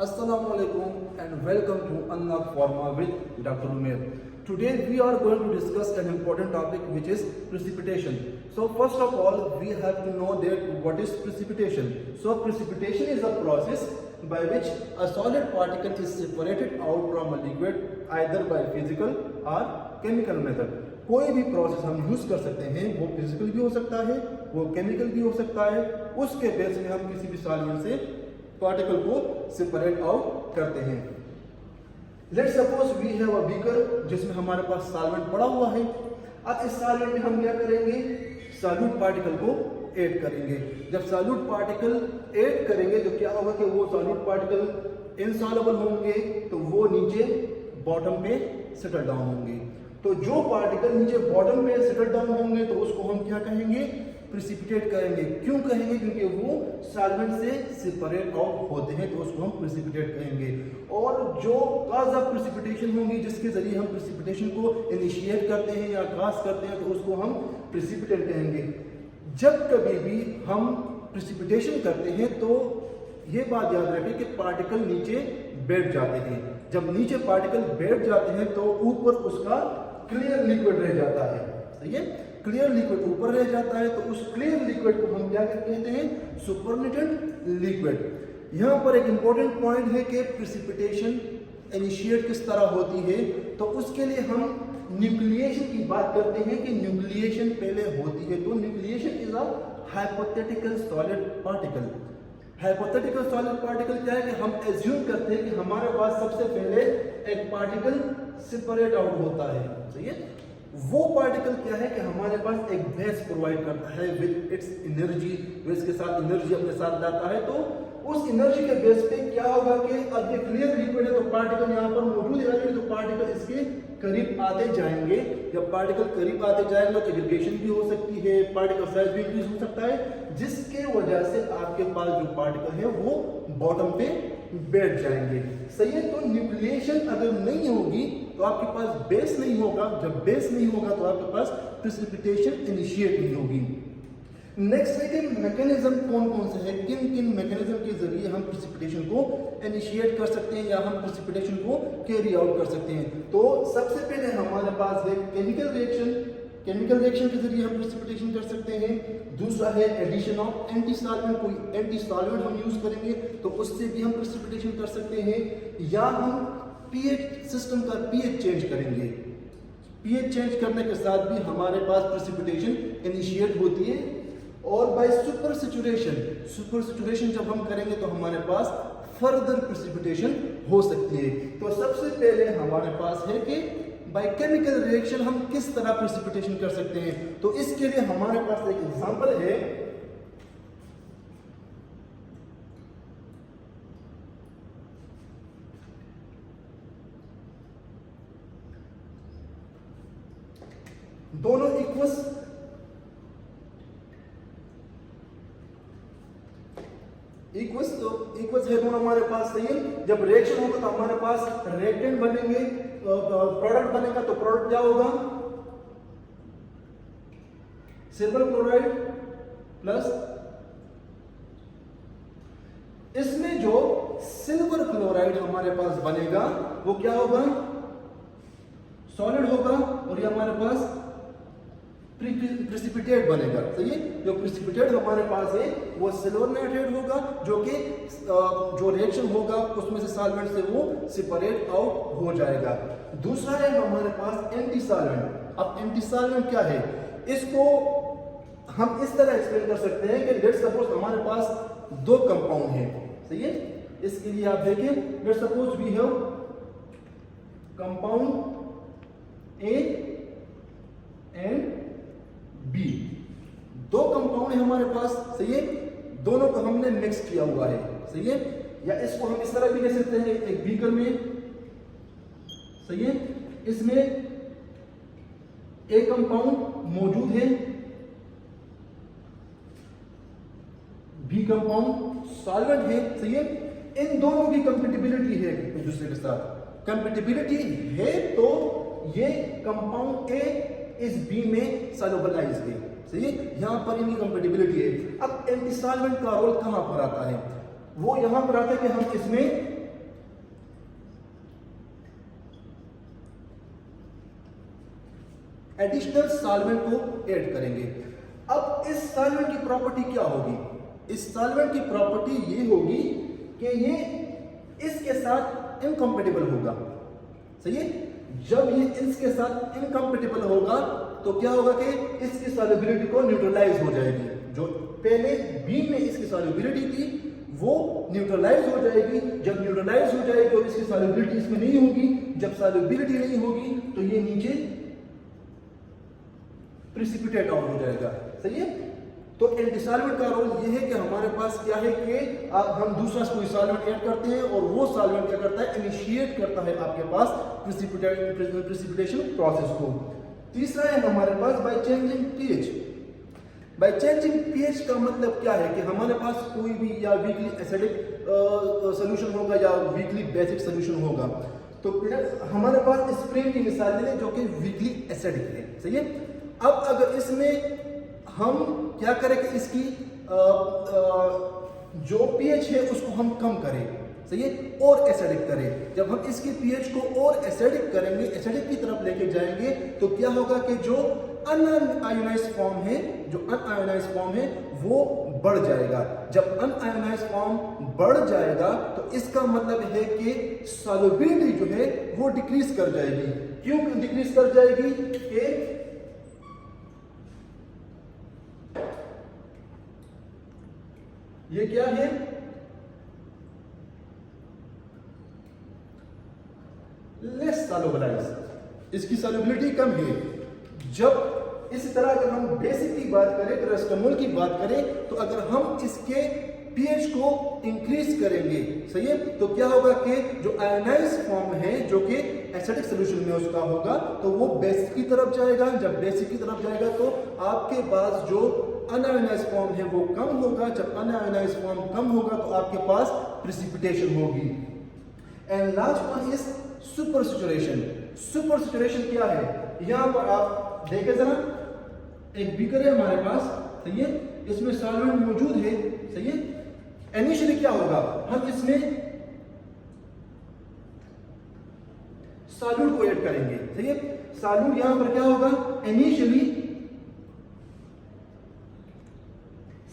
Assalamu alaikum and welcome to Unlock Pharma with Dr. Umair. Today we are going to discuss an important topic which is precipitation. So first of all we have to know that what is precipitation. So precipitation is a process by which a solid particle is separated out from a liquid either by physical or chemical method. कोई भी process हम use कर सकते हैं, वो physical भी हो सकता है, वो केमिकल भी हो सकता है। उसके बेस में हम किसी भी सॉल्वेंट से पार्टिकल को सेपरेट आउट करते हैं। Let's suppose we have a beaker जिसमें हमारे पास सॉल्वेंट पड़ा हुआ है। अब इस सॉल्वेंट में हम क्या करेंगे, सॉल्यूट पार्टिकल को ऐड करेंगे। जब सॉल्यूट पार्टिकल ऐड करेंगे तो क्या होगा कि वो सॉल्यूट पार्टिकल इनसॉल्युबल होंगे तो वो नीचे बॉटम पे सेटल डाउन होंगे। तो जो पार्टिकल नीचे बॉटम पे सेटल डाउन होंगे तो उसको हम क्या कहेंगे, प्रेसिपिटेट कहेंगे। क्यों कहेंगे, क्योंकि वो सॉल्वेंट से सेपरेट आउट होते हैं तो उसको हम प्रेसिपिटेट कहेंगे। और जो काज ऑफ प्रेसिपिटेशन होंगी जिसके जरिए हम प्रेसिपिटेशन को इनिशिएट करते हैं या काज करते हैं तो उसको हम प्रेसिपिटेट कहेंगे। जब कभी भी हम प्रेसिपिटेशन करते हैं तो ये बात याद रखें कि पार्टिकल नीचे बैठ जाते हैं। जब नीचे पार्टिकल बैठ जाते हैं तो ऊपर उसका क्लियर लिक्विड रह जाता है। सही है, क्लियर लिक्विड ऊपर रह जाता है तो उस क्लियर लिक्विड को हम क्या कहते हैं, सुपरनेटेड लिक्विड। यहाँ पर एक इंपॉर्टेंट पॉइंट है कि प्रेसिपिटेशन इनिशिएट किस तरह होती है। तो उसके लिए हम न्यूक्लिएशन की बात करते हैं कि न्यूक्लिएशन पहले होती है। तो nucleation is a hypothetical solid particle. Hypothetical solid particle क्या है कि हम एज्यूम करते हैं कि हमारे पास सबसे पहले एक पार्टिकल सेपरेट आउट होता है। सही है, वो पार्टिकल क्या है कि हमारे पास एक बेस प्रोवाइड करता है विद इट्स एनर्जी, वो इसके साथ एनर्जी अपने साथ लाता है। तो उस एनर्जी के बेस पे क्या होगा कि अब ये क्लियर लिक्विड है तो पार्टिकल यहाँ पर मौजूद है तो पार्टिकल इसके करीब आते जाएंगे। जब पार्टिकल करीब आते जाएंगे तो एग्रीगेशन भी हो सकती है, पार्टिकल साइज भी इंक्रीज हो सकता है, जिसके वजह से आपके पास जो पार्टिकल है वो बॉटम पे बैठ जाएंगे। सही है, तो न्यूक्लिएशन अगर नहीं होगी तो आपके पास बेस नहीं होगा। जब बेस नहीं होगा तो आपके पास प्रेसिपिटेशन इनिशिएट नहीं होगी। नेक्स्ट है कि मैकेनिज्म कौन कौन से है, किन किन मैकेनिज्म के जरिए हम प्रेसिपिटेशन को इनिशिएट कर सकते हैं या हम प्रेसिपिटेशन को कैरी आउट कर सकते हैं। तो सबसे पहले हमारे पास है केमिकल रिएक्शन। केमिकल रिएक्शन के जरिए हम प्रेसिपिटेशन कर सकते हैं। दूसरा है एडिशन ऑफ एंटी सॉल्वेंट, कोई एंटी सॉल्वेंट हम यूज करेंगे तो उससे भी हम प्रेसिपिटेशन कर सकते हैं। या हम पीएच सिस्टम का पीएच चेंज करेंगे। पीएच चेंज करने के साथ भी हमारे पास प्रेसिपिटेशन इनिशिएट होती है। और बाय सुपर सैचुरेशन जब हम करेंगे तो हमारे पास फर्दर प्रेसिपिटेशन हो सकती है। तो सबसे पहले हमारे पास है कि बाय केमिकल रिएक्शन हम किस तरह प्रेसिपिटेशन कर सकते हैं। तो इसके लिए हमारे पास एक एग्जांपल है। दोनों इक्वस है दोनों हमारे पास। सही है, जब रिएक्शन होगा तो हमारे पास रिएक्टेंट बनेंगे, प्रोडक्ट बनेगा। तो प्रोडक्ट क्या होगा, सिल्वर क्लोराइड प्लस, इसमें जो सिल्वर क्लोराइड हमारे पास बनेगा वो क्या होगा, सॉलिड होगा। और ये हमारे पास प्रेसिपिटेट बनेगा। सही है, जो प्रेसिपिटेट हमारे पास है वो सिल्वर नाइट्रेट होगा जो कि जो रिएक्शन होगा उसमें से सॉल्वेंट से वो सेपरेट आउट हो जाएगा। दूसरा है हमारे पास एंटी सॉल्वेंट। अब एंटी सॉल्वेंट क्या है, इसको हम इस तरह एक्सप्लेन कर सकते हैं कि लेट्स सपोज हमारे पास दो कंपाउंड है। सही है, इसके लिए आप देखें, let's suppose we have compound A and B. दो कंपाउंड है हमारे पास। सही है, दोनों को हमने मिक्स किया हुआ है। सही है, या इसको हम इस तरह भी ले सकते हैं, एक बीकर में। सही है, इसमें एक कंपाउंड मौजूद है, बी कंपाउंड सॉल्वेंट है। सही है, इन दोनों की कंपेटिबिलिटी है एक दूसरे के साथ। कंपेटिबिलिटी है तो ये कंपाउंड ए इस बी में सॉल्युबलाइज है। सही है, यहां पर इनकी कंपेटिबिलिटी है। अब एंटी सॉल्वेंट का रोल कहां पर आता है, वो यहां पर आता है कि हम इसमें एडिशनल सॉल्वेंट को ऐड करेंगे। अब इस सॉल्वेंट की प्रॉपर्टी क्या होगी? इस सॉल्वेंट की प्रॉपर्टी ये होगी कि ये इसके साथ इनकम्पेटिबल होगा। सही है? जब ये इसके साथ इनकम्पेटिबल होगा तो क्या होगा कि इसकी सॉल्युबिलिटी को न्यूट्रलाइज हो जाएगी। जो पहले बीम में इसकी सॉल्युबिलिटी थी वो न्यूट्रलाइज हो जाएगी। जब न्यूट्रलाइज हो जाएगी और इसकी सॉल्युबिलिटी इसमें नहीं होगी, जब सॉल्युबिलिटी नहीं होगी तो ये नीचे प्रिसिपिटेट आउट हो जाएगा। सही है? तो एंटीसॉल्वेंट का रोल ये है कि हमारे पास क्या है कि हम दूसरा कोई सॉल्वेंट ऐड करते हैं और वो सॉल्वेंट क्या करता है, इनिशिएट करता है आपके पास प्रिसिपिटेशन प्रोसेस को। तीसरा है हमारे पास by changing pH. By changing pH का मतलब क्या है कि हमारे पास कोई भी या वीकली एसिडिक सोल्यूशन होगा या वीकली बेसिक सोल्यूशन होगा। तो हमारे पास स्प्रेन की मिसाल ले जो कि वीकली एसिडिक है। सही है? अब अगर इसमें हम क्या करें कि इसकी जो पीएच है उसको हम कम करें। सही है? और एसिडिक करें। जब हम इसकी पीएच को और एसिडिक करेंगे, एसिडिक की तरफ लेके जाएंगे तो क्या होगा कि जो अनआयोनाइज्ड फॉर्म है, जो अनआयोनाइज्ड फॉर्म है वो बढ़ जाएगा। जब अनआयोनाइज्ड फॉर्म बढ़ जाएगा तो इसका मतलब है कि सॉल्युबिलिटी जो है वो डिक्रीज कर जाएगी। क्यों डिक्रीज कर जाएगी? कि ये क्या है? लेस सॉल्युबलाइज, इसकी सॉल्युबिलिटी कम है। जब इसी तरह अगर हम बेसिक की बात करें, पैरासिटामोल की बात करें, तो अगर हम इसके पीएच को इंक्रीज करेंगे, सही है, तो क्या होगा कि जो आयोनाइज्ड फॉर्म है जो कि एसिडिक सॉल्यूशन में उसका होगा तो वो बेसिक की तरफ जाएगा। जब बेसिक की तरफ जाएगा तो आपके पास जो अनआयोनाइज्ड फॉर्म है वो कम होगा। जब अनआयोनाइज्ड फॉर्म कम होगा तो आपके पास प्रिसिपिटेशन होगी। And last one is super saturation. Super saturation क्या है? यहां पर आप देखें जरा, एक बीकर है हमारे पास, सही है, इसमें सॉल्वेंट मौजूद है। सही है? इनिशियली क्या होगा, हम इसमें सॉल्यूट को ऐड करेंगे। सही है? सॉल्यूट यहां पर क्या होगा, इनिशियली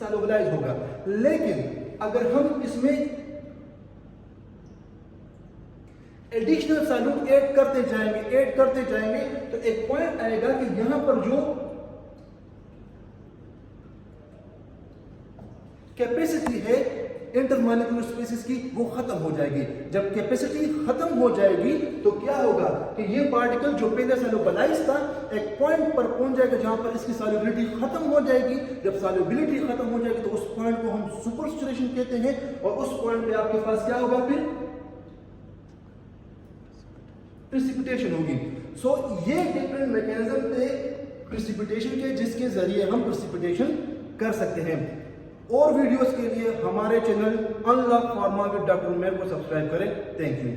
सॉल्युबलाइज होगा। लेकिन अगर हम इसमें एडिशनल सॉल्यूट ऐड करते जाएंगे तो एक पॉइंट आएगा कि यहां पर जो कैपेसिटी है इंटरमॉलिक्यूलर स्पेसिस की वो खत्म हो जाएगी। जब कैपेसिटी खत्म हो जाएगी तो क्या होगा कि ये पार्टिकल जो पहले सॉल्युबलाइज था एक पॉइंट पर पहुंच जाएगा जहां पर इसकी सॉल्युबिलिटी खत्म हो जाएगी। जब सॉल्युबिलिटी खत्म हो जाएगी तो उस पॉइंट को हम सुपर सैचुरेशन कहते हैं और उस पॉइंट पे आपके पास क्या होगा, फिर प्रिसिपिटेशन होगी। सो ये डिफरेंट मैकेनिज्म थे प्रिसिपिटेशन के जिसके जरिए हम प्रिसिपिटेशन कर सकते हैं। और वीडियोस के लिए हमारे channel unlock pharma with doctor Umer को सब्सक्राइब करें। Thank you.